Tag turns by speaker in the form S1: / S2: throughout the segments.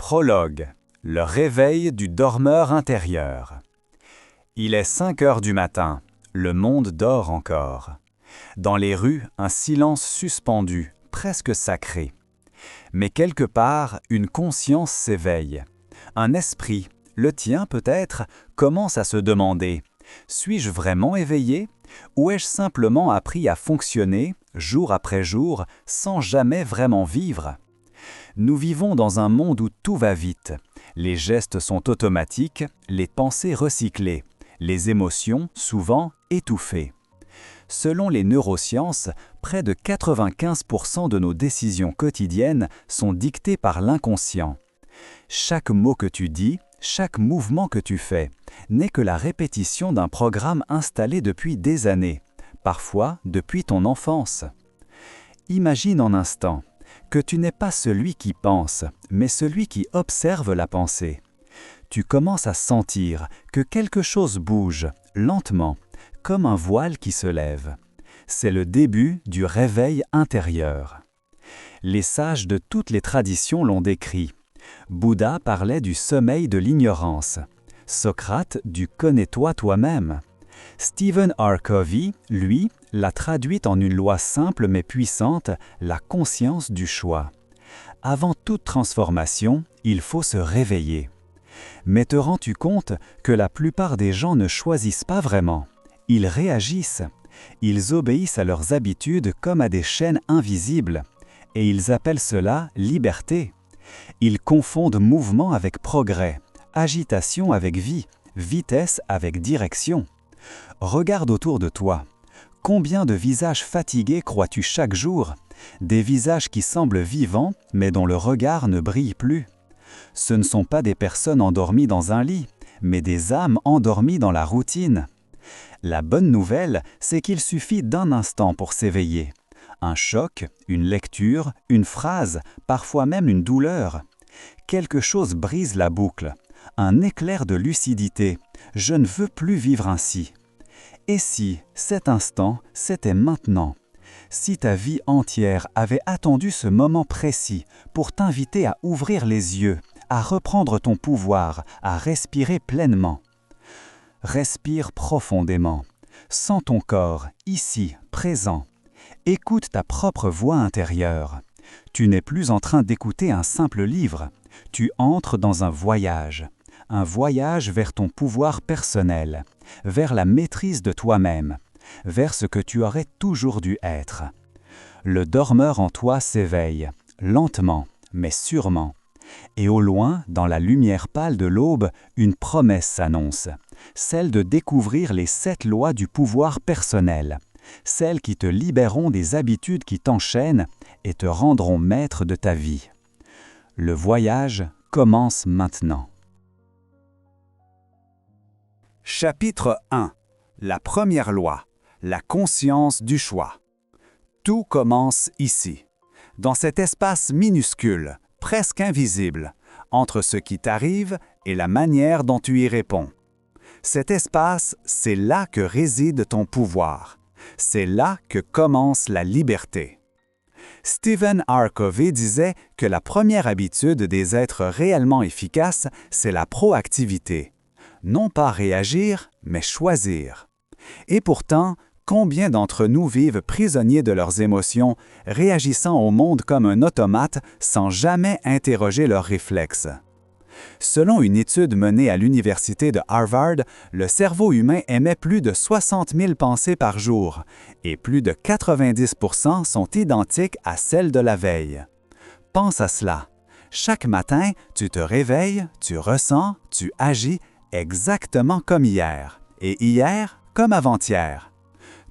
S1: Prologue. Le réveil du dormeur intérieur. Il est 5 heures du matin. Le monde dort encore. Dans les rues, un silence suspendu, presque sacré. Mais quelque part, une conscience s'éveille. Un esprit, le tien peut-être, commence à se demander « Suis-je vraiment éveillé ? Ou ai-je simplement appris à fonctionner, jour après jour, sans jamais vraiment vivre ?» Nous vivons dans un monde où tout va vite. Les gestes sont automatiques, les pensées recyclées, les émotions, souvent, étouffées. Selon les neurosciences, près de 95% de nos décisions quotidiennes sont dictées par l'inconscient. Chaque mot que tu dis, chaque mouvement que tu fais, n'est que la répétition d'un programme installé depuis des années, parfois depuis ton enfance. Imagine en instant que tu n'es pas celui qui pense, mais celui qui observe la pensée. Tu commences à sentir que quelque chose bouge, lentement, comme un voile qui se lève. C'est le début du réveil intérieur. Les sages de toutes les traditions l'ont décrit. Bouddha parlait du sommeil de l'ignorance. Socrate du « connais-toi toi-même ». Stephen R. Covey, lui, l'a traduite en une loi simple mais puissante, la conscience du choix. Avant toute transformation, il faut se réveiller. Mais te rends-tu compte que la plupart des gens ne choisissent pas vraiment? Ils réagissent. Ils obéissent à leurs habitudes comme à des chaînes invisibles. Et ils appellent cela liberté. Ils confondent mouvement avec progrès, agitation avec vie, vitesse avec direction. Regarde autour de toi. Combien de visages fatigués crois-tu chaque jour? Des visages qui semblent vivants, mais dont le regard ne brille plus. Ce ne sont pas des personnes endormies dans un lit, mais des âmes endormies dans la routine. La bonne nouvelle, c'est qu'il suffit d'un instant pour s'éveiller. Un choc, une lecture, une phrase, parfois même une douleur. Quelque chose brise la boucle. Un éclair de lucidité. Je ne veux plus vivre ainsi. Et si, cet instant, c'était maintenant? Si ta vie entière avait attendu ce moment précis pour t'inviter à ouvrir les yeux, à reprendre ton pouvoir, à respirer pleinement. Respire profondément. Sens ton corps, ici, présent. Écoute ta propre voix intérieure. Tu n'es plus en train d'écouter un simple livre. Tu entres dans un voyage vers ton pouvoir personnel, vers la maîtrise de toi-même, vers ce que tu aurais toujours dû être. Le dormeur en toi s'éveille, lentement, mais sûrement. Et au loin, dans la lumière pâle de l'aube, une promesse s'annonce, celle de découvrir les 7 lois du pouvoir personnel, celles qui te libéreront des habitudes qui t'enchaînent et te rendront maître de ta vie. Le voyage commence maintenant. Chapitre 1. La première loi. La conscience du choix. Tout commence ici, dans cet espace minuscule, presque invisible, entre ce qui t'arrive et la manière dont tu y réponds. Cet espace, c'est là que réside ton pouvoir. C'est là que commence la liberté. Stephen R. Covey disait que la première habitude des êtres réellement efficaces, c'est la proactivité. Non pas réagir, mais choisir. Et pourtant, combien d'entre nous vivent prisonniers de leurs émotions, réagissant au monde comme un automate sans jamais interroger leurs réflexes? Selon une étude menée à l'université de Harvard, le cerveau humain émet plus de 60 000 pensées par jour, et plus de 90% sont identiques à celles de la veille. Pense à cela. Chaque matin, tu te réveilles, tu ressens, tu agis exactement comme hier, et hier comme avant-hier.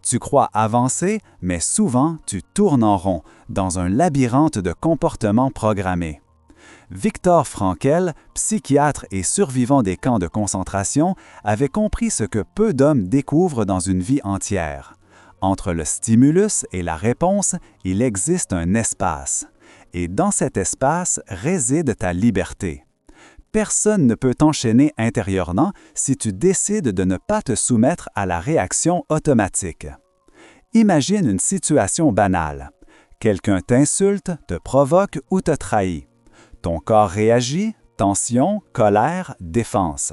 S1: Tu crois avancer, mais souvent tu tournes en rond, dans un labyrinthe de comportements programmés. Viktor Frankl, psychiatre et survivant des camps de concentration, avait compris ce que peu d'hommes découvrent dans une vie entière. Entre le stimulus et la réponse, il existe un espace. Et dans cet espace réside ta liberté. Personne ne peut t'enchaîner intérieurement si tu décides de ne pas te soumettre à la réaction automatique. Imagine une situation banale. Quelqu'un t'insulte, te provoque ou te trahit. Ton corps réagit, Tension, colère, défense.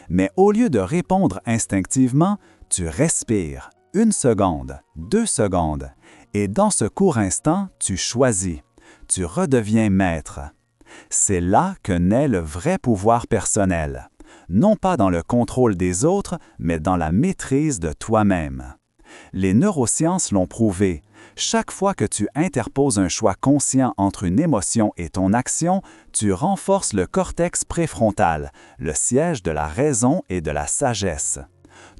S1: Mais au lieu de répondre instinctivement, tu respires 1 seconde, 2 secondes, et dans ce court instant, tu choisis. Tu redeviens maître. C'est là que naît le vrai pouvoir personnel, non pas dans le contrôle des autres, mais dans la maîtrise de toi-même. Les neurosciences l'ont prouvé. Chaque fois que tu interposes un choix conscient entre une émotion et ton action, tu renforces le cortex préfrontal, le siège de la raison et de la sagesse.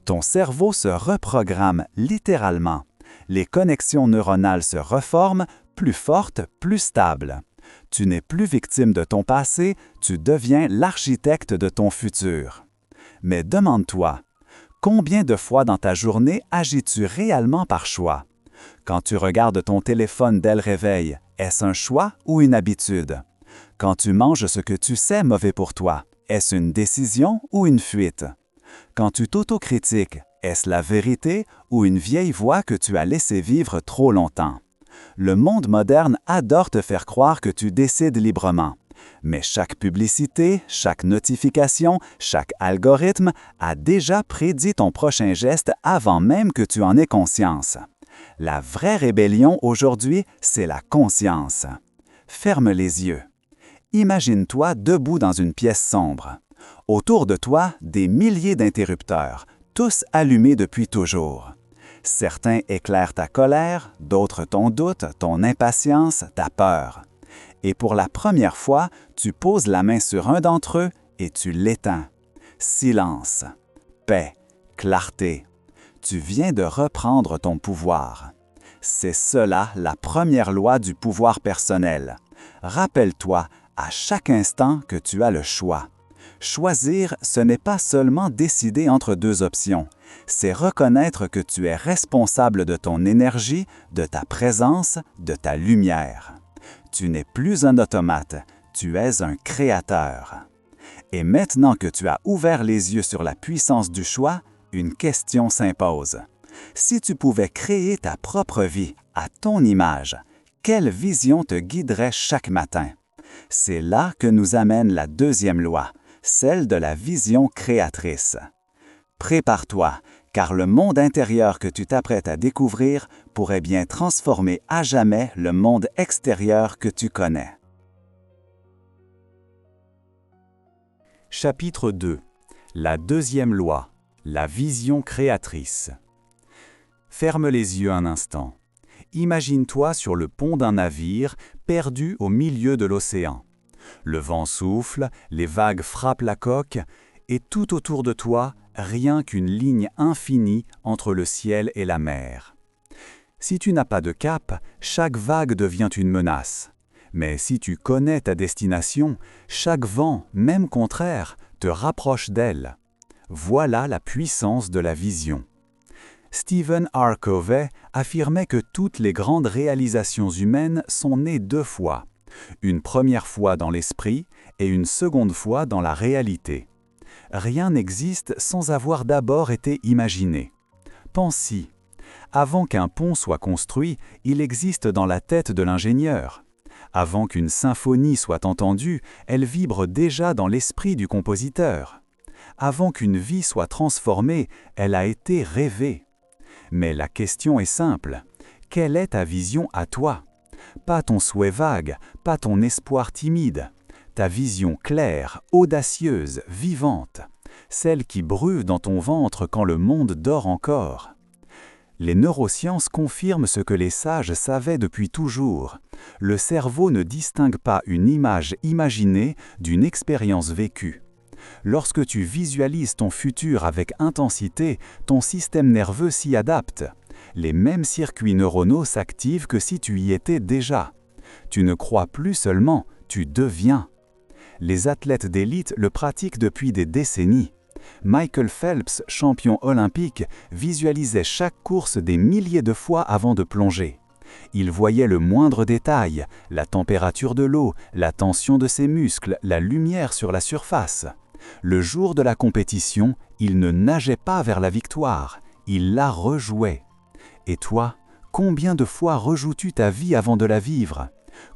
S1: Ton cerveau se reprogramme littéralement. Les connexions neuronales se reforment, plus fortes, plus stables. Tu n'es plus victime de ton passé, tu deviens l'architecte de ton futur. Mais demande-toi, combien de fois dans ta journée agis-tu réellement par choix? Quand tu regardes ton téléphone dès le réveil, est-ce un choix ou une habitude? Quand tu manges ce que tu sais mauvais pour toi, est-ce une décision ou une fuite? Quand tu t'autocritiques, est-ce la vérité ou une vieille voix que tu as laissé vivre trop longtemps? Le monde moderne adore te faire croire que tu décides librement. Mais chaque publicité, chaque notification, chaque algorithme a déjà prédit ton prochain geste avant même que tu en aies conscience. La vraie rébellion aujourd'hui, c'est la conscience. Ferme les yeux. Imagine-toi debout dans une pièce sombre. Autour de toi, des milliers d'interrupteurs, tous allumés depuis toujours. Certains éclairent ta colère, d'autres ton doute, ton impatience, ta peur. Et pour la première fois, tu poses la main sur un d'entre eux et tu l'éteins. Silence, paix, clarté. Tu viens de reprendre ton pouvoir. C'est cela la première loi du pouvoir personnel. Rappelle-toi à chaque instant que tu as le choix. Choisir, ce n'est pas seulement décider entre 2 options, c'est reconnaître que tu es responsable de ton énergie, de ta présence, de ta lumière. Tu n'es plus un automate, tu es un créateur. Et maintenant que tu as ouvert les yeux sur la puissance du choix, une question s'impose. Si tu pouvais créer ta propre vie à ton image, quelle vision te guiderait chaque matin? C'est là que nous amène la 2e loi, celle de la vision créatrice. Prépare-toi, car le monde intérieur que tu t'apprêtes à découvrir pourrait bien transformer à jamais le monde extérieur que tu connais. Chapitre 2. La 2e loi, la vision créatrice. Ferme les yeux un instant. Imagine-toi sur le pont d'un navire perdu au milieu de l'océan. Le vent souffle, les vagues frappent la coque, et tout autour de toi, rien qu'une ligne infinie entre le ciel et la mer. Si tu n'as pas de cap, chaque vague devient une menace. Mais si tu connais ta destination, chaque vent, même contraire, te rapproche d'elle. Voilà la puissance de la vision. Stephen R. Covey affirmait que toutes les grandes réalisations humaines sont nées 2 fois. Une première fois dans l'esprit et une seconde fois dans la réalité. Rien n'existe sans avoir d'abord été imaginé. Pense-y. Avant qu'un pont soit construit, il existe dans la tête de l'ingénieur. Avant qu'une symphonie soit entendue, elle vibre déjà dans l'esprit du compositeur. Avant qu'une vie soit transformée, elle a été rêvée. Mais la question est simple. Quelle est ta vision à toi? Pas ton souhait vague, pas ton espoir timide. Ta vision claire, audacieuse, vivante. Celle qui brûle dans ton ventre quand le monde dort encore. Les neurosciences confirment ce que les sages savaient depuis toujours. Le cerveau ne distingue pas une image imaginée d'une expérience vécue. Lorsque tu visualises ton futur avec intensité, ton système nerveux s'y adapte. Les mêmes circuits neuronaux s'activent que si tu y étais déjà. Tu ne crois plus seulement, tu deviens. Les athlètes d'élite le pratiquent depuis des décennies. Michael Phelps, champion olympique, visualisait chaque course des milliers de fois avant de plonger. Il voyait le moindre détail, la température de l'eau, la tension de ses muscles, la lumière sur la surface. Le jour de la compétition, il ne nageait pas vers la victoire, il la rejouait. Et toi, combien de fois rejoues-tu ta vie avant de la vivre?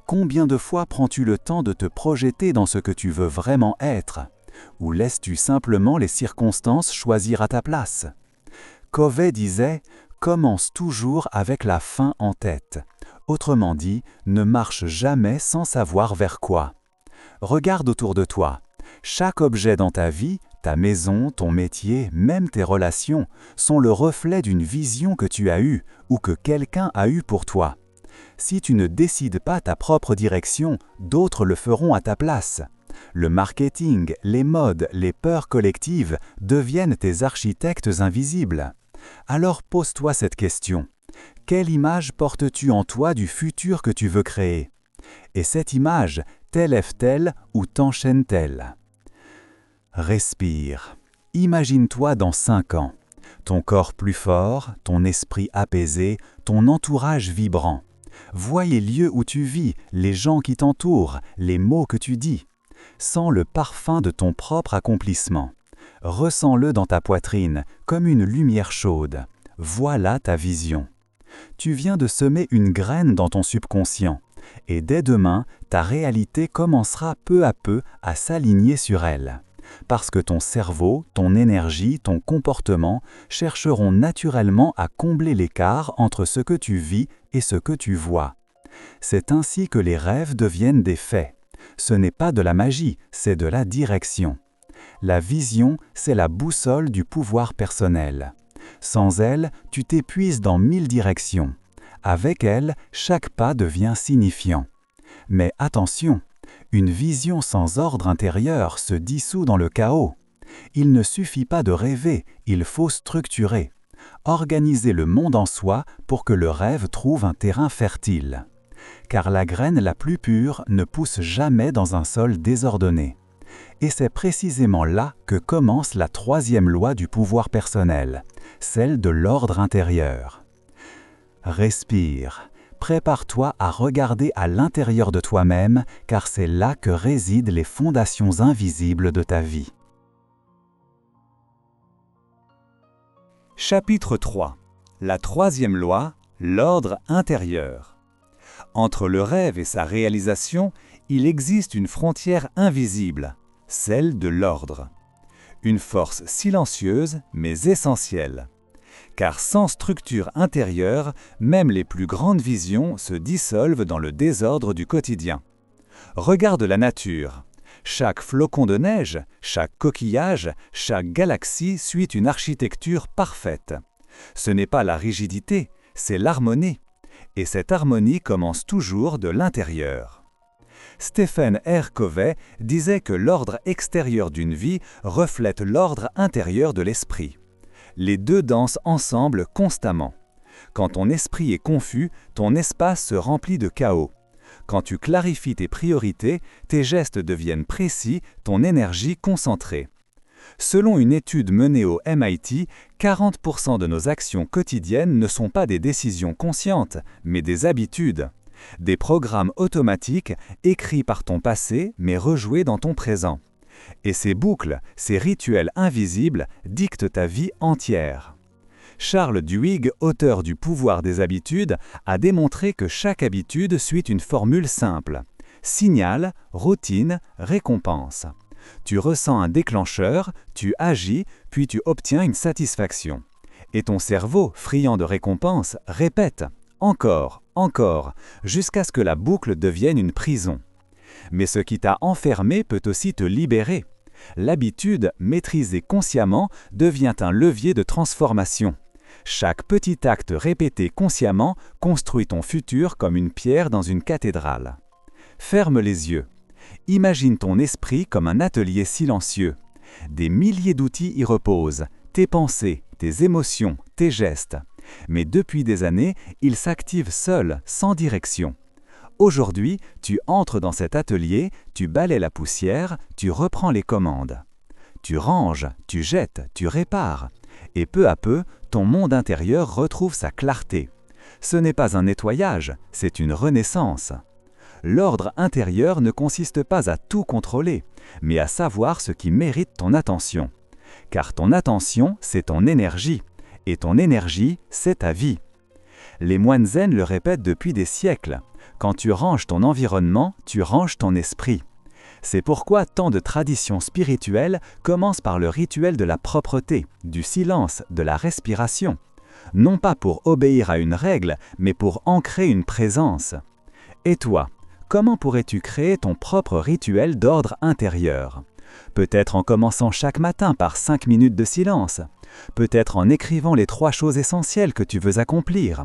S1: Combien de fois prends-tu le temps de te projeter dans ce que tu veux vraiment être? Ou laisses-tu simplement les circonstances choisir à ta place? Covey disait « Commence toujours avec la fin en tête ». Autrement dit, ne marche jamais sans savoir vers quoi. Regarde autour de toi. Chaque objet dans ta vie, ta maison, ton métier, même tes relations, sont le reflet d'une vision que tu as eue ou que quelqu'un a eue pour toi. Si tu ne décides pas ta propre direction, d'autres le feront à ta place. Le marketing, les modes, les peurs collectives deviennent tes architectes invisibles. Alors pose-toi cette question. Quelle image portes-tu en toi du futur que tu veux créer? Et cette image, t'élève-t-elle ou t'enchaîne-t-elle? Respire. Imagine-toi dans 5 ans. Ton corps plus fort, ton esprit apaisé, ton entourage vibrant. Vois les lieux où tu vis, les gens qui t'entourent, les mots que tu dis. Sens le parfum de ton propre accomplissement. Ressens-le dans ta poitrine, comme une lumière chaude. Voilà ta vision. Tu viens de semer une graine dans ton subconscient, et dès demain, ta réalité commencera peu à peu à s'aligner sur elle. Parce que ton cerveau, ton énergie, ton comportement chercheront naturellement à combler l'écart entre ce que tu vis et ce que tu vois. C'est ainsi que les rêves deviennent des faits. Ce n'est pas de la magie, c'est de la direction. La vision, c'est la boussole du pouvoir personnel. Sans elle, tu t'épuises dans 1000 directions. Avec elle, chaque pas devient signifiant. Mais attention, une vision sans ordre intérieur se dissout dans le chaos. Il ne suffit pas de rêver, il faut structurer. Organiser le monde en soi pour que le rêve trouve un terrain fertile. Car la graine la plus pure ne pousse jamais dans un sol désordonné. Et c'est précisément là que commence la 3e loi du pouvoir personnel, celle de l'ordre intérieur. Respire. Prépare-toi à regarder à l'intérieur de toi-même, car c'est là que résident les fondations invisibles de ta vie. Chapitre 3. La 3e loi, l'ordre intérieur. Entre le rêve et sa réalisation, il existe une frontière invisible, celle de l'ordre. Une force silencieuse mais essentielle. Car sans structure intérieure, même les plus grandes visions se dissolvent dans le désordre du quotidien. Regarde la nature. Chaque flocon de neige, chaque coquillage, chaque galaxie suit une architecture parfaite. Ce n'est pas la rigidité, c'est l'harmonie. Et cette harmonie commence toujours de l'intérieur. Stephen R. Covey disait que l'ordre extérieur d'une vie reflète l'ordre intérieur de l'esprit. Les deux dansent ensemble constamment. Quand ton esprit est confus, ton espace se remplit de chaos. Quand tu clarifies tes priorités, tes gestes deviennent précis, ton énergie concentrée. Selon une étude menée au MIT, 40% de nos actions quotidiennes ne sont pas des décisions conscientes, mais des habitudes. Des programmes automatiques écrits par ton passé, mais rejoués dans ton présent. Et ces boucles, ces rituels invisibles, dictent ta vie entière. Charles Duhigg, auteur du Pouvoir des habitudes, a démontré que chaque habitude suit une formule simple. Signal, routine, récompense. Tu ressens un déclencheur, tu agis, puis tu obtiens une satisfaction. Et ton cerveau, friand de récompense, répète encore, encore, jusqu'à ce que la boucle devienne une prison. Mais ce qui t'a enfermé peut aussi te libérer. L'habitude, maîtrisée consciemment, devient un levier de transformation. Chaque petit acte répété consciemment construit ton futur comme une pierre dans une cathédrale. Ferme les yeux. Imagine ton esprit comme un atelier silencieux. Des milliers d'outils y reposent, tes pensées, tes émotions, tes gestes. Mais depuis des années, ils s'activent seuls, sans direction. Aujourd'hui, tu entres dans cet atelier, tu balaies la poussière, tu reprends les commandes. Tu ranges, tu jettes, tu répares. Et peu à peu, ton monde intérieur retrouve sa clarté. Ce n'est pas un nettoyage, c'est une renaissance. L'ordre intérieur ne consiste pas à tout contrôler, mais à savoir ce qui mérite ton attention. Car ton attention, c'est ton énergie, et ton énergie, c'est ta vie. Les moines zen le répètent depuis des siècles. Quand tu ranges ton environnement, tu ranges ton esprit. C'est pourquoi tant de traditions spirituelles commencent par le rituel de la propreté, du silence, de la respiration. Non pas pour obéir à une règle, mais pour ancrer une présence. Et toi, comment pourrais-tu créer ton propre rituel d'ordre intérieur? Peut-être en commençant chaque matin par 5 minutes de silence. Peut-être en écrivant les 3 choses essentielles que tu veux accomplir.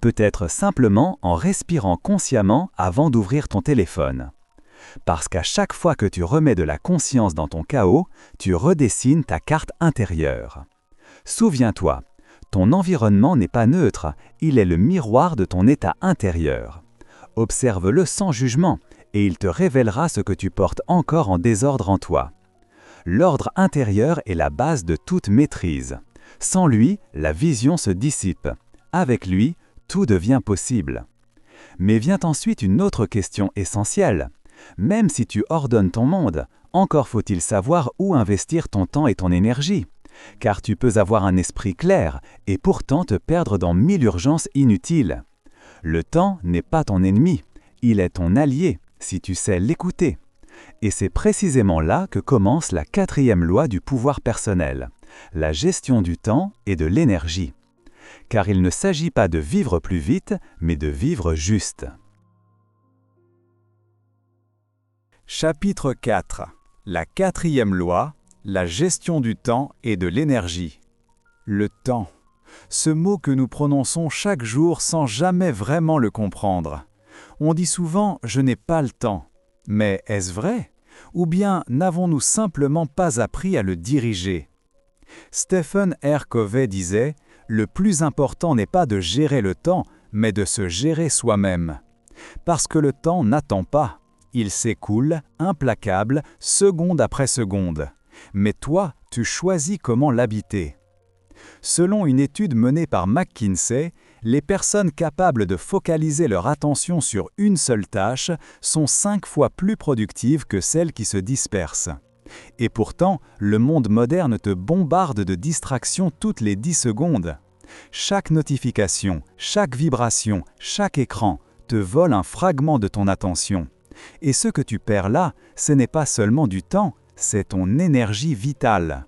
S1: Peut-être simplement en respirant consciemment avant d'ouvrir ton téléphone. Parce qu'à chaque fois que tu remets de la conscience dans ton chaos, tu redessines ta carte intérieure. Souviens-toi, ton environnement n'est pas neutre, il est le miroir de ton état intérieur. Observe-le sans jugement, et il te révélera ce que tu portes encore en désordre en toi. L'ordre intérieur est la base de toute maîtrise. Sans lui, la vision se dissipe. Avec lui, tout devient possible. Mais vient ensuite une autre question essentielle. Même si tu ordonnes ton monde, encore faut-il savoir où investir ton temps et ton énergie. Car tu peux avoir un esprit clair et pourtant te perdre dans 1000 urgences inutiles. Le temps n'est pas ton ennemi, il est ton allié, si tu sais l'écouter. Et c'est précisément là que commence la 4e loi du pouvoir personnel, la gestion du temps et de l'énergie. Car il ne s'agit pas de vivre plus vite, mais de vivre juste. Chapitre 4. La 4e loi, la gestion du temps et de l'énergie. Le temps. Ce mot que nous prononçons chaque jour sans jamais vraiment le comprendre. On dit souvent « je n'ai pas le temps ». Mais est-ce vrai? Ou bien n'avons-nous simplement pas appris à le diriger? Stephen R. Covey disait « Le plus important n'est pas de gérer le temps, mais de se gérer soi-même. » Parce que le temps n'attend pas. Il s'écoule, implacable, seconde après seconde. Mais toi, tu choisis comment l'habiter. Selon une étude menée par McKinsey, les personnes capables de focaliser leur attention sur une seule tâche sont 5 fois plus productives que celles qui se dispersent. Et pourtant, le monde moderne te bombarde de distractions toutes les 10 secondes. Chaque notification, chaque vibration, chaque écran te vole un fragment de ton attention. Et ce que tu perds là, ce n'est pas seulement du temps, c'est ton énergie vitale.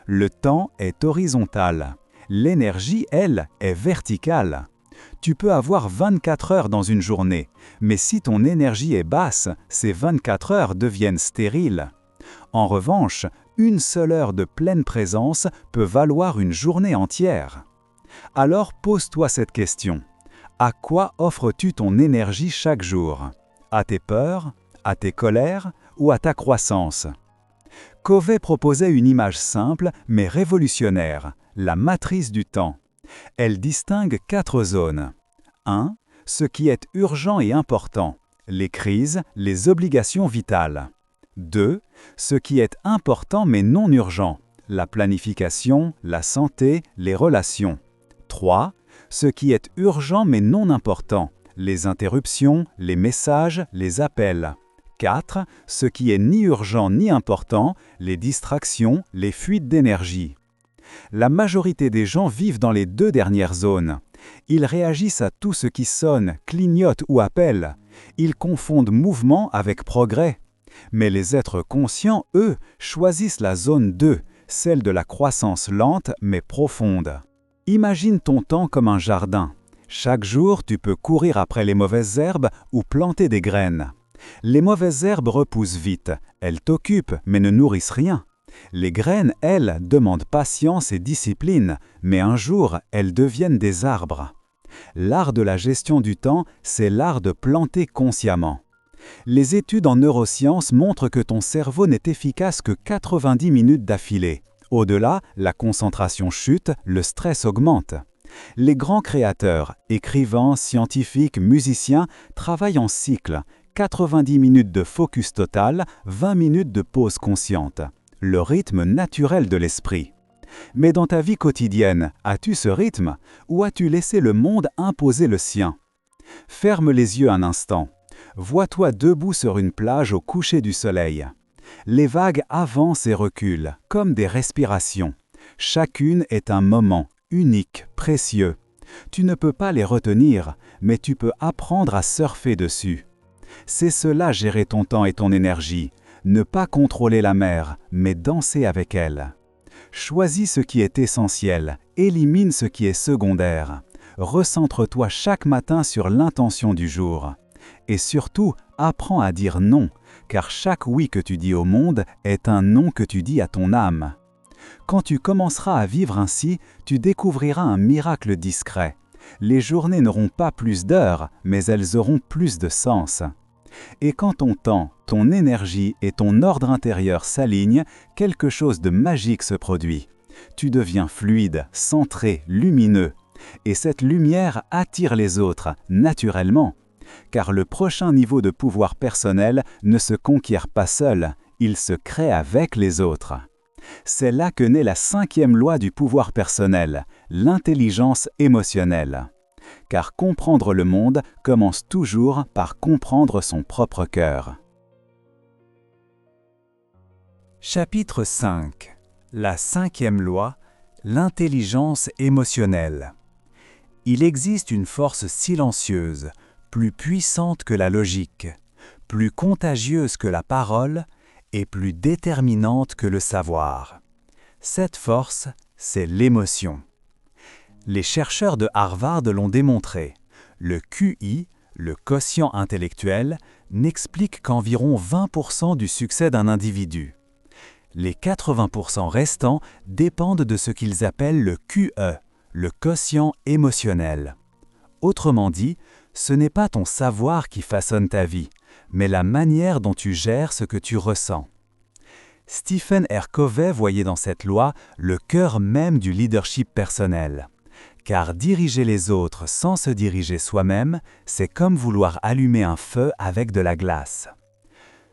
S1: Le temps est horizontal. L'énergie, elle, est verticale. Tu peux avoir 24 heures dans une journée, mais si ton énergie est basse, ces 24 heures deviennent stériles. En revanche, une seule heure de pleine présence peut valoir une journée entière. Alors pose-toi cette question. À quoi offres-tu ton énergie chaque jour? À tes peurs, à tes colères ou à ta croissance? Covey proposait une image simple mais révolutionnaire, la matrice du temps. Elle distingue 4 zones. 1. Ce qui est urgent et important, les crises, les obligations vitales. 2. Ce qui est important mais non urgent, la planification, la santé, les relations. 3. Ce qui est urgent mais non important, les interruptions, les messages, les appels. 4. Ce qui est ni urgent ni important, les distractions, les fuites d'énergie. La majorité des gens vivent dans les 2 dernières zones. Ils réagissent à tout ce qui sonne, clignote ou appelle. Ils confondent mouvement avec progrès. Mais les êtres conscients, eux, choisissent la zone 2, celle de la croissance lente mais profonde. Imagine ton temps comme un jardin. Chaque jour, tu peux courir après les mauvaises herbes ou planter des graines. Les mauvaises herbes repoussent vite, elles t'occupent mais ne nourrissent rien. Les graines, elles, demandent patience et discipline, mais un jour, elles deviennent des arbres. L'art de la gestion du temps, c'est l'art de planter consciemment. Les études en neurosciences montrent que ton cerveau n'est efficace que 90 minutes d'affilée. Au-delà, la concentration chute, le stress augmente. Les grands créateurs, écrivains, scientifiques, musiciens, travaillent en cycle. 90 minutes de focus total, 20 minutes de pause consciente. Le rythme naturel de l'esprit. Mais dans ta vie quotidienne, as-tu ce rythme ou as-tu laissé le monde imposer le sien? Ferme les yeux un instant. Vois-toi debout sur une plage au coucher du soleil. Les vagues avancent et reculent, comme des respirations. Chacune est un moment, unique, précieux. Tu ne peux pas les retenir, mais tu peux apprendre à surfer dessus. C'est cela gérer ton temps et ton énergie. Ne pas contrôler la mer, mais danser avec elle. Choisis ce qui est essentiel, élimine ce qui est secondaire. Recentre-toi chaque matin sur l'intention du jour. Et surtout, apprends à dire non, car chaque oui que tu dis au monde est un non que tu dis à ton âme. Quand tu commenceras à vivre ainsi, tu découvriras un miracle discret. Les journées n'auront pas plus d'heures, mais elles auront plus de sens. Et quand ton temps, ton énergie et ton ordre intérieur s'alignent, quelque chose de magique se produit. Tu deviens fluide, centré, lumineux. Et cette lumière attire les autres, naturellement. Car le prochain niveau de pouvoir personnel ne se conquiert pas seul, il se crée avec les autres. C'est là que naît la 5e loi du pouvoir personnel, l'intelligence émotionnelle. Car comprendre le monde commence toujours par comprendre son propre cœur. Chapitre 5. La 5e loi, l'intelligence émotionnelle. Il existe une force silencieuse, plus puissante que la logique, plus contagieuse que la parole et plus déterminante que le savoir. Cette force, c'est l'émotion. Les chercheurs de Harvard l'ont démontré. Le QI, le quotient intellectuel, n'explique qu'environ 20% du succès d'un individu. Les 80% restants dépendent de ce qu'ils appellent le QE, le quotient émotionnel. Autrement dit, ce n'est pas ton savoir qui façonne ta vie, mais la manière dont tu gères ce que tu ressens. Stephen R. Covey voyait dans cette loi le cœur même du leadership personnel. Car diriger les autres sans se diriger soi-même, c'est comme vouloir allumer un feu avec de la glace.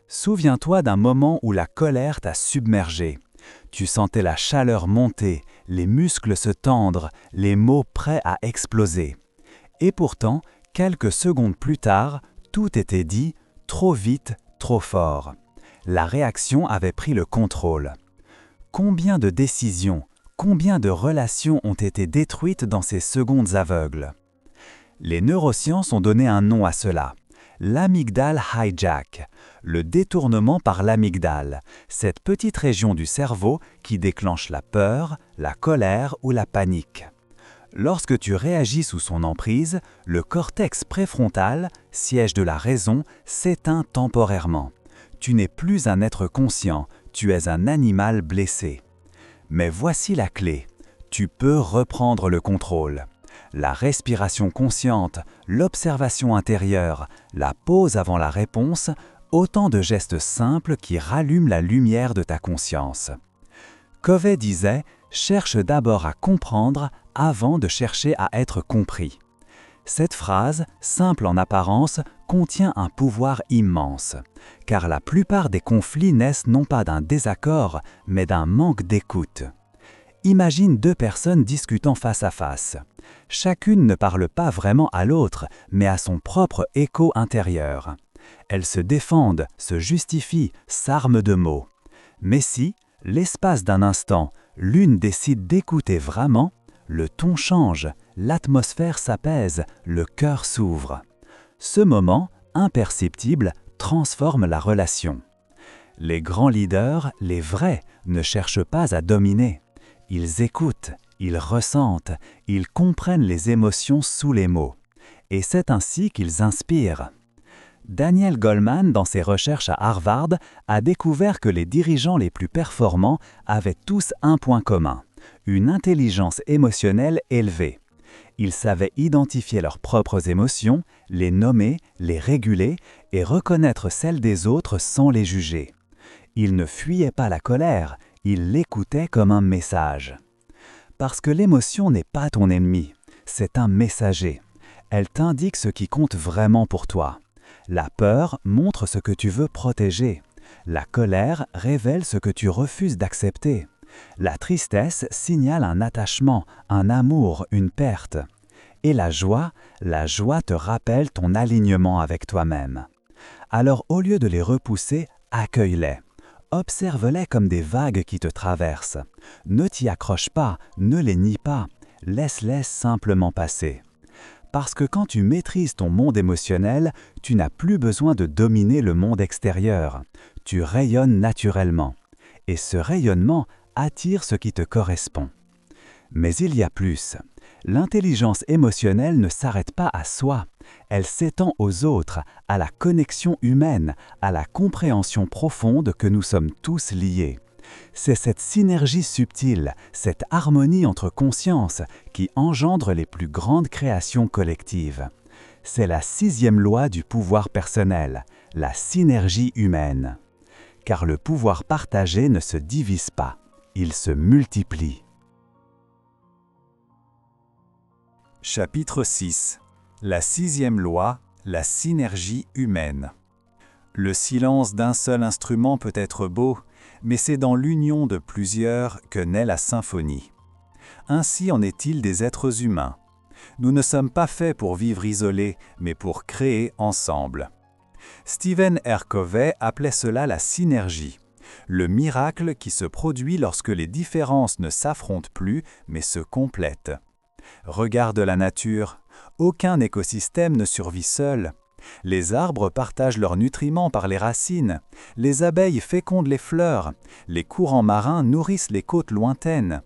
S1: Souviens-toi d'un moment où la colère t'a submergé. Tu sentais la chaleur monter, les muscles se tendre, les mots prêts à exploser. Et pourtant, quelques secondes plus tard, tout était dit, trop vite, trop fort. La réaction avait pris le contrôle. Combien de décisions, combien de relations ont été détruites dans ces secondes aveugles? Les neurosciences ont donné un nom à cela. L'amygdale hijack, le détournement par l'amygdale, cette petite région du cerveau qui déclenche la peur, la colère ou la panique. Lorsque tu réagis sous son emprise, le cortex préfrontal, siège de la raison, s'éteint temporairement. Tu n'es plus un être conscient, tu es un animal blessé. Mais voici la clé. Tu peux reprendre le contrôle. La respiration consciente, l'observation intérieure, la pause avant la réponse, autant de gestes simples qui rallument la lumière de ta conscience. Covey disait « Cherche d'abord à comprendre avant de chercher à être compris ». Cette phrase, simple en apparence, contient un pouvoir immense, car la plupart des conflits naissent non pas d'un désaccord, mais d'un manque d'écoute. Imagine deux personnes discutant face à face. Chacune ne parle pas vraiment à l'autre, mais à son propre écho intérieur. Elles se défendent, se justifient, s'arment de mots. Mais si, l'espace d'un instant, l'une décide d'écouter vraiment, le ton change, l'atmosphère s'apaise, le cœur s'ouvre. Ce moment, imperceptible, transforme la relation. Les grands leaders, les vrais, ne cherchent pas à dominer. Ils écoutent, ils ressentent, ils comprennent les émotions sous les mots. Et c'est ainsi qu'ils inspirent. Daniel Goleman, dans ses recherches à Harvard, a découvert que les dirigeants les plus performants avaient tous un point commun, une intelligence émotionnelle élevée. Ils savaient identifier leurs propres émotions, les nommer, les réguler et reconnaître celles des autres sans les juger. Ils ne fuyaient pas la colère, ils l'écoutaient comme un message. Parce que l'émotion n'est pas ton ennemi, c'est un messager. Elle t'indique ce qui compte vraiment pour toi. La peur montre ce que tu veux protéger. La colère révèle ce que tu refuses d'accepter. La tristesse signale un attachement, un amour, une perte. Et la joie te rappelle ton alignement avec toi-même. Alors au lieu de les repousser, accueille-les. Observe-les comme des vagues qui te traversent. Ne t'y accroche pas, ne les nie pas. Laisse-les simplement passer. Parce que quand tu maîtrises ton monde émotionnel, tu n'as plus besoin de dominer le monde extérieur. Tu rayonnes naturellement. Et ce rayonnement attire ce qui te correspond. Mais il y a plus. L'intelligence émotionnelle ne s'arrête pas à soi. Elle s'étend aux autres, à la connexion humaine, à la compréhension profonde que nous sommes tous liés. C'est cette synergie subtile, cette harmonie entre consciences qui engendre les plus grandes créations collectives. C'est la 6e loi du pouvoir personnel, la synergie humaine. Car le pouvoir partagé ne se divise pas, il se multiplie. Chapitre 6. La 6e loi, la synergie humaine. Le silence d'un seul instrument peut être beau, mais c'est dans l'union de plusieurs que naît la symphonie. Ainsi en est-il des êtres humains. Nous ne sommes pas faits pour vivre isolés, mais pour créer ensemble. Stephen R. Covey appelait cela la synergie, le miracle qui se produit lorsque les différences ne s'affrontent plus, mais se complètent. Regarde la nature, aucun écosystème ne survit seul. Les arbres partagent leurs nutriments par les racines, les abeilles fécondent les fleurs, les courants marins nourrissent les côtes lointaines.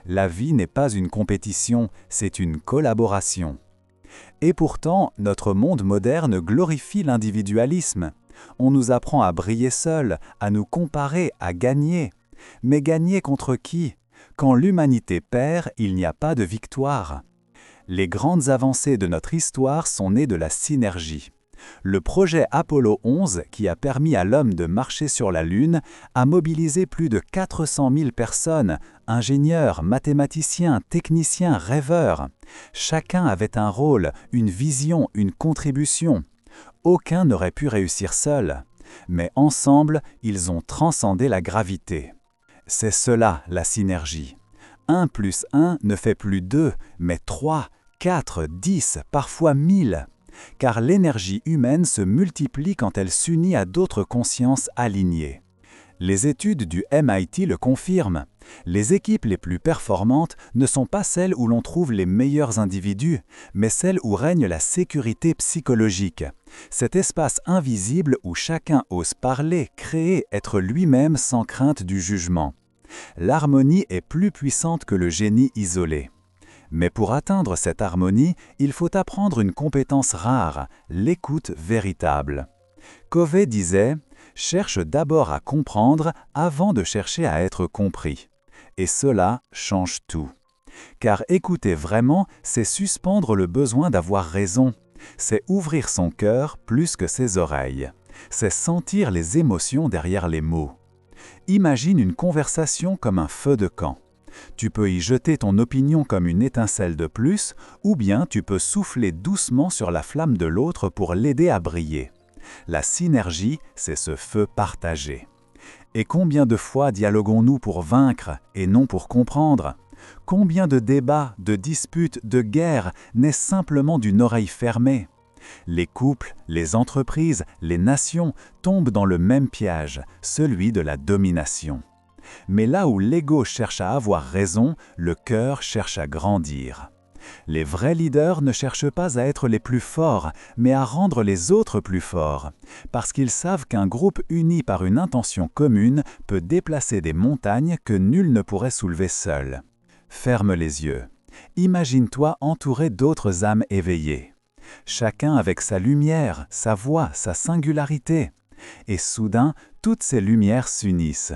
S1: La vie n'est pas une compétition, c'est une collaboration. Et pourtant, notre monde moderne glorifie l'individualisme. On nous apprend à briller seul, à nous comparer, à gagner. Mais gagner contre qui? Quand l'humanité perd, il n'y a pas de victoire. Les grandes avancées de notre histoire sont nées de la synergie. Le projet Apollo 11, qui a permis à l'homme de marcher sur la Lune, a mobilisé plus de 400 000 personnes, ingénieurs, mathématiciens, techniciens, rêveurs. Chacun avait un rôle, une vision, une contribution. Aucun n'aurait pu réussir seul. Mais ensemble, ils ont transcendé la gravité. C'est cela, la synergie. 1 plus 1 ne fait plus 2, mais 3, 4, 10, parfois 1000. Car l'énergie humaine se multiplie quand elle s'unit à d'autres consciences alignées. Les études du MIT le confirment. Les équipes les plus performantes ne sont pas celles où l'on trouve les meilleurs individus, mais celles où règne la sécurité psychologique. Cet espace invisible où chacun ose parler, créer, être lui-même sans crainte du jugement. L'harmonie est plus puissante que le génie isolé. Mais pour atteindre cette harmonie, il faut apprendre une compétence rare, l'écoute véritable. Covey disait « Cherche d'abord à comprendre avant de chercher à être compris ». Et cela change tout. Car écouter vraiment, c'est suspendre le besoin d'avoir raison. C'est ouvrir son cœur plus que ses oreilles. C'est sentir les émotions derrière les mots. Imagine une conversation comme un feu de camp. Tu peux y jeter ton opinion comme une étincelle de plus, ou bien tu peux souffler doucement sur la flamme de l'autre pour l'aider à briller. La synergie, c'est ce feu partagé. Et combien de fois dialoguons-nous pour vaincre et non pour comprendre? Combien de débats, de disputes, de guerres naissent simplement d'une oreille fermée? Les couples, les entreprises, les nations tombent dans le même piège, celui de la domination. Mais là où l'ego cherche à avoir raison, le cœur cherche à grandir. Les vrais leaders ne cherchent pas à être les plus forts, mais à rendre les autres plus forts, parce qu'ils savent qu'un groupe uni par une intention commune peut déplacer des montagnes que nul ne pourrait soulever seul. Ferme les yeux. Imagine-toi entouré d'autres âmes éveillées. Chacun avec sa lumière, sa voix, sa singularité. Et soudain, toutes ces lumières s'unissent.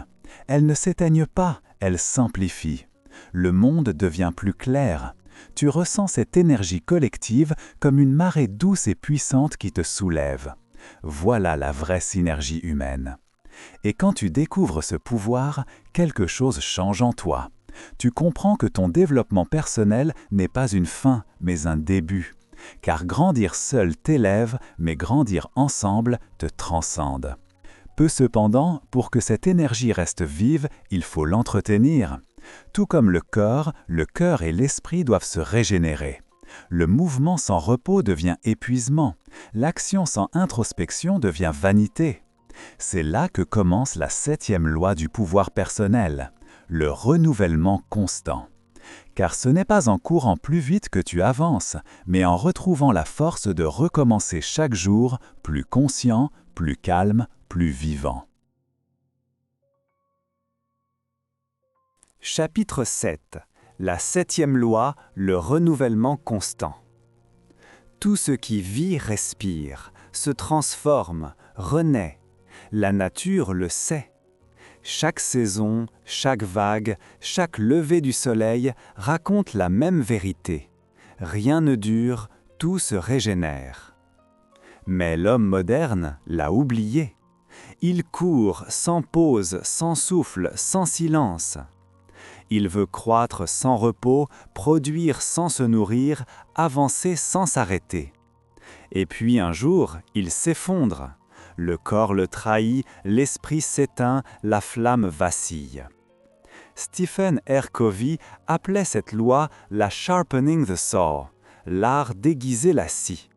S1: Elles ne s'éteignent pas, elles s'amplifient. Le monde devient plus clair. Tu ressens cette énergie collective comme une marée douce et puissante qui te soulève. Voilà la vraie synergie humaine. Et quand tu découvres ce pouvoir, quelque chose change en toi. Tu comprends que ton développement personnel n'est pas une fin, mais un début. Car grandir seul t'élève, mais grandir ensemble te transcende. Peu cependant, pour que cette énergie reste vive, il faut l'entretenir. Tout comme le corps, le cœur et l'esprit doivent se régénérer. Le mouvement sans repos devient épuisement. L'action sans introspection devient vanité. C'est là que commence la 7e loi du pouvoir personnel, le renouvellement constant.
S2: Car ce n'est pas en courant plus vite que tu avances, mais en retrouvant la force de recommencer chaque jour plus conscient, plus calme, plus vivant.
S1: Chapitre 7. La 7e loi, le renouvellement constant. Tout ce qui vit respire, se transforme, renaît. La nature le sait. Chaque saison, chaque vague, chaque lever du soleil raconte la même vérité. Rien ne dure, tout se régénère. Mais l'homme moderne l'a oublié. Il court sans pause, sans souffle, sans silence. Il veut croître sans repos, produire sans se nourrir, avancer sans s'arrêter. Et puis un jour, il s'effondre. Le corps le trahit, l'esprit s'éteint, la flamme vacille. Stephen R. Covey appelait cette loi la « sharpening the saw », l'art d'aiguiser la scie.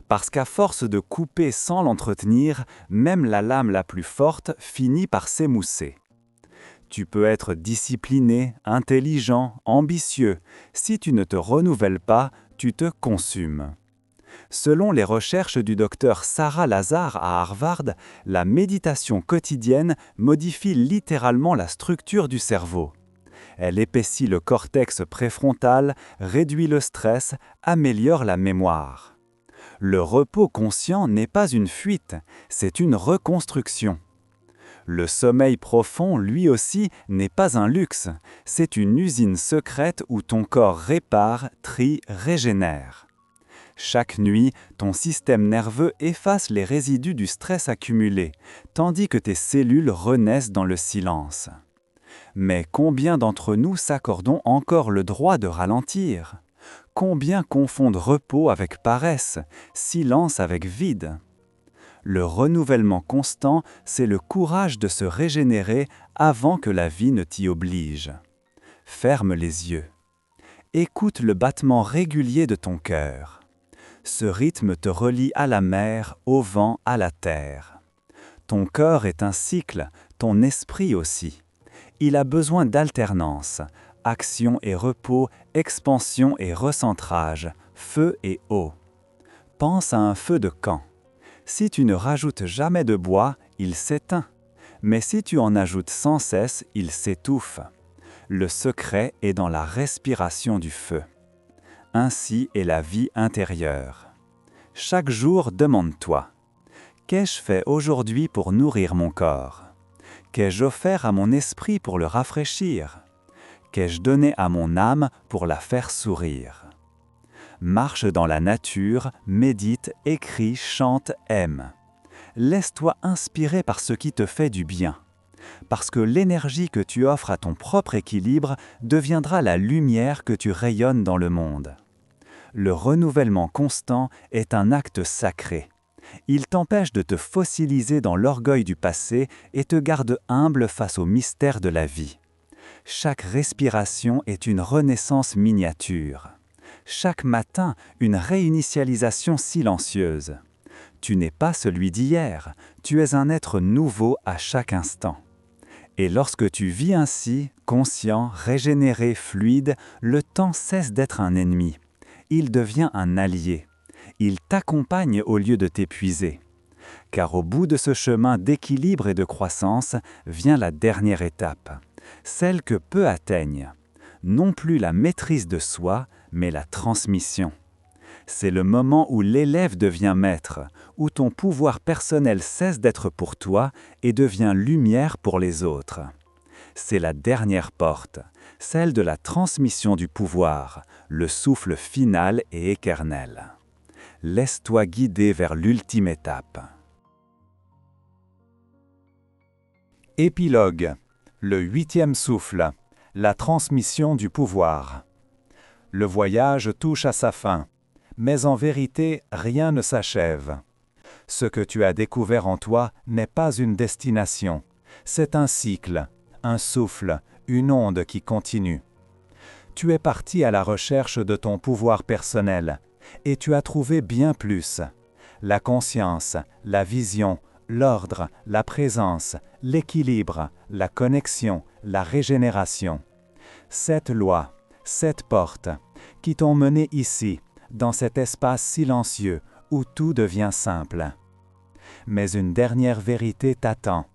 S1: Parce qu'à force de couper sans l'entretenir, même la lame la plus forte finit par s'émousser. Tu peux être discipliné, intelligent, ambitieux. Si tu ne te renouvelles pas, tu te consumes. Selon les recherches du docteur Sarah Lazar à Harvard, la méditation quotidienne modifie littéralement la structure du cerveau. Elle épaissit le cortex préfrontal, réduit le stress, améliore la mémoire. Le repos conscient n'est pas une fuite, c'est une reconstruction. Le sommeil profond, lui aussi, n'est pas un luxe, c'est une usine secrète où ton corps répare, trie, régénère. Chaque nuit, ton système nerveux efface les résidus du stress accumulé, tandis que tes cellules renaissent dans le silence. Mais combien d'entre nous s'accordons encore le droit de ralentir? Combien confondent repos avec paresse, silence avec vide? Le renouvellement constant, c'est le courage de se régénérer avant que la vie ne t'y oblige. Ferme les yeux. Écoute le battement régulier de ton cœur. Ce rythme te relie à la mer, au vent, à la terre. Ton corps est un cycle, ton esprit aussi. Il a besoin d'alternance, action et repos, expansion et recentrage, feu et eau. Pense à un feu de camp. Si tu ne rajoutes jamais de bois, il s'éteint. Mais si tu en ajoutes sans cesse, il s'étouffe. Le secret est dans la respiration du feu. Ainsi est la vie intérieure. Chaque jour, demande-toi, qu'ai-je fait aujourd'hui pour nourrir mon corps? Qu'ai-je offert à mon esprit pour le rafraîchir? Qu'ai-je donné à mon âme pour la faire sourire? Marche dans la nature, médite, écris, chante, aime. Laisse-toi inspirer par ce qui te fait du bien. Parce que l'énergie que tu offres à ton propre équilibre deviendra la lumière que tu rayonnes dans le monde. Le renouvellement constant est un acte sacré. Il t'empêche de te fossiliser dans l'orgueil du passé et te garde humble face aux mystères de la vie. Chaque respiration est une renaissance miniature. Chaque matin, une réinitialisation silencieuse. Tu n'es pas celui d'hier, tu es un être nouveau à chaque instant. Et lorsque tu vis ainsi, conscient, régénéré, fluide, le temps cesse d'être un ennemi. Il devient un allié. Il t'accompagne au lieu de t'épuiser. Car au bout de ce chemin d'équilibre et de croissance vient la dernière étape, celle que peu atteignent. Non plus la maîtrise de soi, mais la transmission. C'est le moment où l'élève devient maître, où ton pouvoir personnel cesse d'être pour toi et devient lumière pour les autres. C'est la dernière porte, celle de la transmission du pouvoir, le souffle final et éternel. Laisse-toi guider vers l'ultime étape.
S2: Épilogue. Le 8e souffle. La transmission du pouvoir. Le voyage touche à sa fin, mais en vérité, rien ne s'achève. Ce que tu as découvert en toi n'est pas une destination, c'est un cycle, un souffle, une onde qui continue. Tu es parti à la recherche de ton pouvoir personnel, et tu as trouvé bien plus. La conscience, la vision, l'ordre, la présence, l'équilibre, la connexion, la régénération. Cette loi, 7 portes qui t'ont mené ici, dans cet espace silencieux où tout devient simple. Mais une dernière vérité t'attend,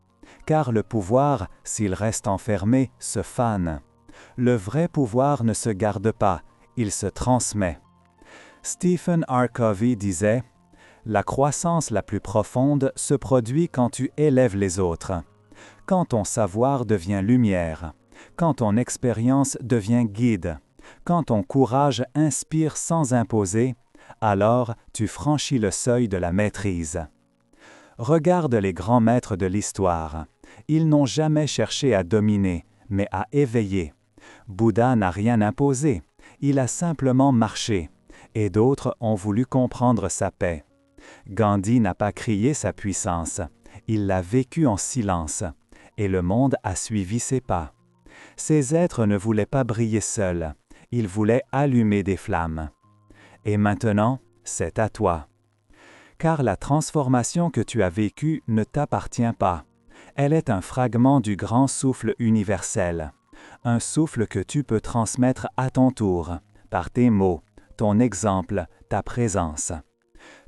S2: car le pouvoir, s'il reste enfermé, se fane. Le vrai pouvoir ne se garde pas, il se transmet. Stephen R. Covey disait « La croissance la plus profonde se produit quand tu élèves les autres, quand ton savoir devient lumière, quand ton expérience devient guide, quand ton courage inspire sans imposer, alors tu franchis le seuil de la maîtrise. » Regarde les grands maîtres de l'histoire. Ils n'ont jamais cherché à dominer, mais à éveiller. Bouddha n'a rien imposé, il a simplement marché, et d'autres ont voulu comprendre sa paix. Gandhi n'a pas crié sa puissance, il l'a vécue en silence, et le monde a suivi ses pas. Ces êtres ne voulaient pas briller seuls, ils voulaient allumer des flammes. Et maintenant, c'est à toi. Car la transformation que tu as vécue ne t'appartient pas. Elle est un fragment du grand souffle universel, un souffle que tu peux transmettre à ton tour, par tes mots, ton exemple, ta présence.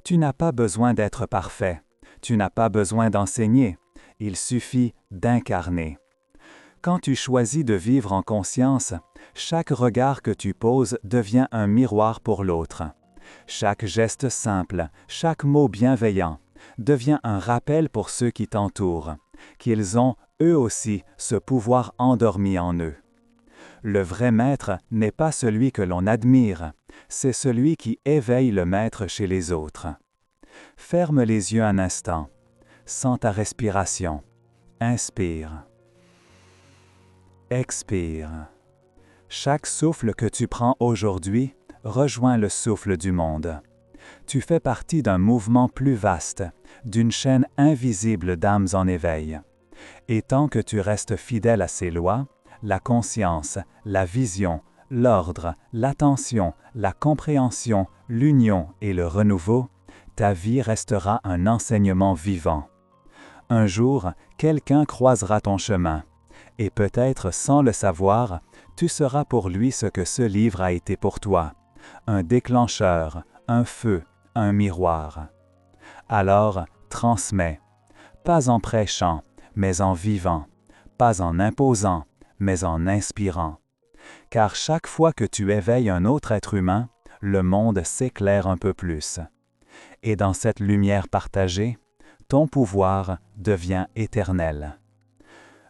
S2: Tu n'as pas besoin d'être parfait, tu n'as pas besoin d'enseigner, il suffit d'incarner. Quand tu choisis de vivre en conscience, chaque regard que tu poses devient un miroir pour l'autre. Chaque geste simple, chaque mot bienveillant, devient un rappel pour ceux qui t'entourent, qu'ils ont, eux aussi, ce pouvoir endormi en eux. Le vrai maître n'est pas celui que l'on admire, c'est celui qui éveille le maître chez les autres. Ferme les yeux un instant. Sens ta respiration. Inspire. Expire. Chaque souffle que tu prends aujourd'hui rejoint le souffle du monde. Tu fais partie d'un mouvement plus vaste, d'une chaîne invisible d'âmes en éveil. Et tant que tu restes fidèle à ces lois, la conscience, la vision, l'ordre, l'attention, la compréhension, l'union et le renouveau, ta vie restera un enseignement vivant. Un jour, quelqu'un croisera ton chemin, et peut-être sans le savoir, tu seras pour lui ce que ce livre a été pour toi, un déclencheur, un feu, un miroir. Alors, transmets, pas en prêchant, mais en vivant, pas en imposant, mais en inspirant. Car chaque fois que tu éveilles un autre être humain, le monde s'éclaire un peu plus. Et dans cette lumière partagée, ton pouvoir devient éternel.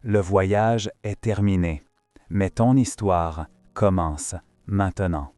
S2: Le voyage est terminé, mais ton histoire commence maintenant.